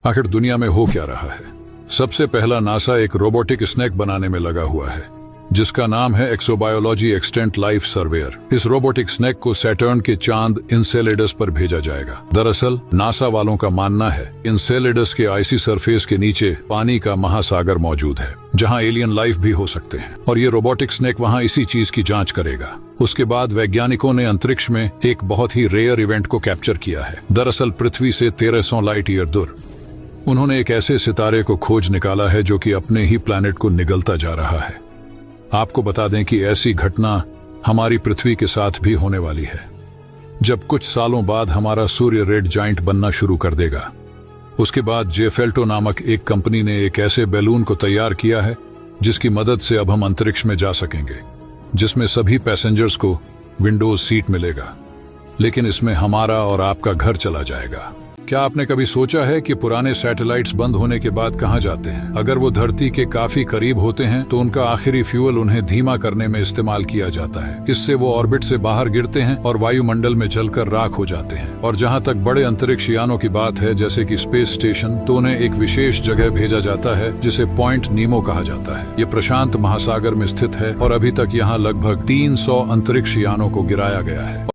आखिर दुनिया में हो क्या रहा है। सबसे पहला नासा एक रोबोटिक स्नेक बनाने में लगा हुआ है जिसका नाम है एक्सोबायोलॉजी एक्सटेंट लाइफ सर्वेयर। इस रोबोटिक स्नेक को सैटर्न के चांद इंसेलेडस पर भेजा जाएगा। दरअसल नासा वालों का मानना है इंसेलेडस के आइसी सरफेस के नीचे पानी का महासागर मौजूद है जहां एलियन लाइफ भी हो सकते हैं और ये रोबोटिक स्नेक वहां इसी चीज की जांच करेगा। उसके बाद वैज्ञानिकों ने अंतरिक्ष में एक बहुत ही रेयर इवेंट को कैप्चर किया है। दरअसल पृथ्वी से 1300 लाइट ईयर दूर उन्होंने एक ऐसे सितारे को खोज निकाला है जो कि अपने ही प्लैनेट को निगलता जा रहा है। आपको बता दें कि ऐसी घटना हमारी पृथ्वी के साथ भी होने वाली है जब कुछ सालों बाद हमारा सूर्य रेड जाइंट बनना शुरू कर देगा। उसके बाद जेफेल्टो नामक एक कंपनी ने एक ऐसे बैलून को तैयार किया है जिसकी मदद से अब हम अंतरिक्ष में जा सकेंगे, जिसमें सभी पैसेंजर्स को विंडोज सीट मिलेगा, लेकिन इसमें हमारा और आपका घर चला जाएगा। क्या आपने कभी सोचा है कि पुराने सैटेलाइट्स बंद होने के बाद कहां जाते हैं? अगर वो धरती के काफी करीब होते हैं तो उनका आखिरी फ्यूल उन्हें धीमा करने में इस्तेमाल किया जाता है। इससे वो ऑर्बिट से बाहर गिरते हैं और वायुमंडल में जलकर राख हो जाते हैं। और जहां तक बड़े अंतरिक्ष यानों की बात है, जैसे कि स्पेस स्टेशन, तो उन्हें एक विशेष जगह भेजा जाता है जिसे पॉइंट नीमो कहा जाता है। ये प्रशांत महासागर में स्थित है और अभी तक यहाँ लगभग 300 अंतरिक्ष यानों को गिराया गया है।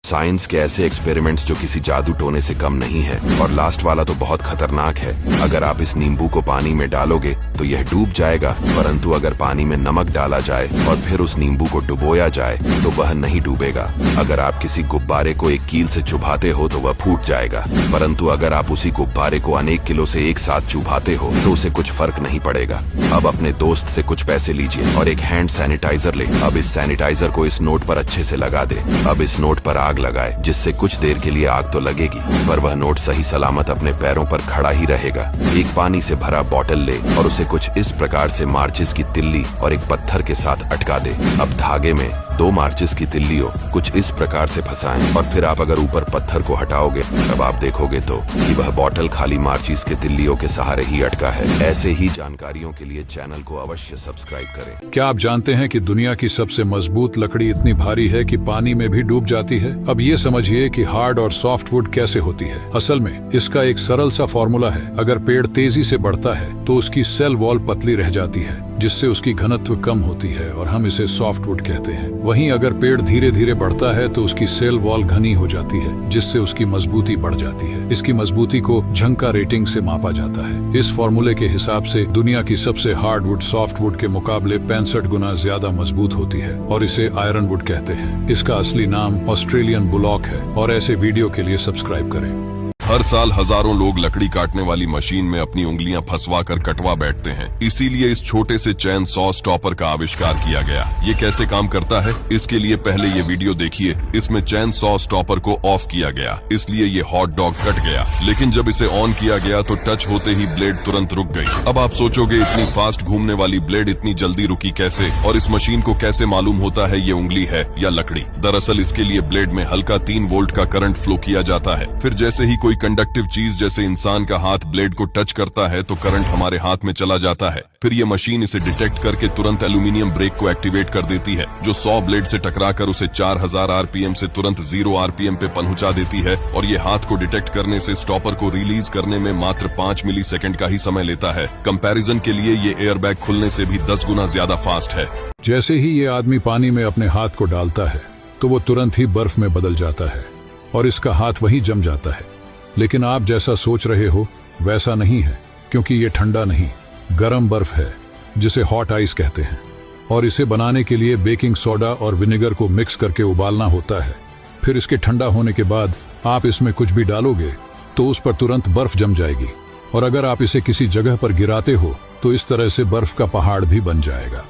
साइंस के ऐसे एक्सपेरिमेंट्स जो किसी जादू टोने से कम नहीं है, और लास्ट वाला तो बहुत खतरनाक है। अगर आप इस नींबू को पानी में डालोगे तो यह डूब जाएगा, परंतु अगर पानी में नमक डाला जाए और फिर उस नींबू को डुबोया जाए तो वह नहीं डूबेगा। अगर आप किसी गुब्बारे को एक कील से चुभाते हो तो वह फूट जाएगा, परंतु अगर आप उसी गुब्बारे को अनेक किलो से एक साथ चुभाते हो तो उसे कुछ फर्क नहीं पड़ेगा। अब अपने दोस्त से कुछ पैसे लीजिए और एक हैंड सैनिटाइजर ले। अब इस सैनिटाइजर को इस नोट पर अच्छे से लगा दे। अब इस नोट पर आग लगाए, जिससे कुछ देर के लिए आग तो लगेगी पर वह नोट सही सलामत अपने पैरों पर खड़ा ही रहेगा। एक पानी से भरा बोतल ले और उसे कुछ इस प्रकार से मार्चिस की तिल्ली और एक पत्थर के साथ अटका दे। अब धागे में 2 मार्चिस की तिल्लियों कुछ इस प्रकार से फंसाएं और फिर आप अगर ऊपर पत्थर को हटाओगे तब आप देखोगे तो कि वह बोतल खाली मार्चिस के तिल्लियों के सहारे ही अटका है। ऐसे ही जानकारियों के लिए चैनल को अवश्य सब्सक्राइब करें। क्या आप जानते हैं कि दुनिया की सबसे मजबूत लकड़ी इतनी भारी है कि पानी में भी डूब जाती है? अब ये समझिए कि हार्ड और सॉफ्ट वुड कैसे होती है। असल में इसका एक सरल सा फॉर्मूला है। अगर पेड़ तेजी से बढ़ता है तो उसकी सेल वॉल पतली रह जाती है, जिससे उसकी घनत्व कम होती है और हम इसे सॉफ्ट वुड कहते हैं। वहीं अगर पेड़ धीरे धीरे बढ़ता है तो उसकी सेल वॉल घनी हो जाती है, जिससे उसकी मजबूती बढ़ जाती है। इसकी मजबूती को झंका रेटिंग से मापा जाता है। इस फॉर्मूले के हिसाब से दुनिया की सबसे हार्ड वुड सॉफ्ट वुड के मुकाबले 65 गुना ज्यादा मजबूत होती है और इसे आयरन वुड कहते हैं। इसका असली नाम ऑस्ट्रेलियन बुलॉक है। और ऐसे वीडियो के लिए सब्सक्राइब करें। हर साल हजारों लोग लकड़ी काटने वाली मशीन में अपनी उंगलियां फंसवा कर कटवा बैठते हैं। इसीलिए इस छोटे से चैन सॉ स्टॉपर का आविष्कार किया गया। ये कैसे काम करता है, इसके लिए पहले ये वीडियो देखिए। इसमें चैन सॉ स्टॉपर को ऑफ किया गया, इसलिए ये हॉट डॉग कट गया। लेकिन जब इसे ऑन किया गया तो टच होते ही ब्लेड तुरंत रुक गई। अब आप सोचोगे इतनी फास्ट घूमने वाली ब्लेड इतनी जल्दी रुकी कैसे, और इस मशीन को कैसे मालूम होता है ये उंगली है या लकड़ी? दरअसल इसके लिए ब्लेड में हल्का 3 वोल्ट का करंट फ्लो किया जाता है। फिर जैसे ही कोई कंडक्टिव चीज जैसे इंसान का हाथ ब्लेड को टच करता है तो करंट हमारे हाथ में चला जाता है। फिर ये मशीन इसे डिटेक्ट करके तुरंत एल्यूमिनियम ब्रेक को एक्टिवेट कर देती है, जो 100 ब्लेड से टकराकर उसे 4000 आरपीएम से तुरंत 0 आरपीएम पे पहुंचा देती है। और ये हाथ को डिटेक्ट करने से स्टॉपर को रिलीज करने में मात्र 5 मिलीसेकंड का ही समय लेता है। कंपैरिजन के लिए ये एयरबैग खुलने से भी 10 गुना ज्यादा फास्ट है। जैसे ही ये आदमी पानी में अपने हाथ को डालता है तो वो तुरंत ही बर्फ में बदल जाता है और इसका हाथ वहीं जम जाता है। लेकिन आप जैसा सोच रहे हो वैसा नहीं है, क्योंकि ये ठंडा नहीं, गर्म बर्फ है जिसे हॉट आइस कहते हैं। और इसे बनाने के लिए बेकिंग सोडा और विनेगर को मिक्स करके उबालना होता है। फिर इसके ठंडा होने के बाद आप इसमें कुछ भी डालोगे तो उस पर तुरंत बर्फ जम जाएगी, और अगर आप इसे किसी जगह पर गिराते हो तो इस तरह से बर्फ का पहाड़ भी बन जाएगा।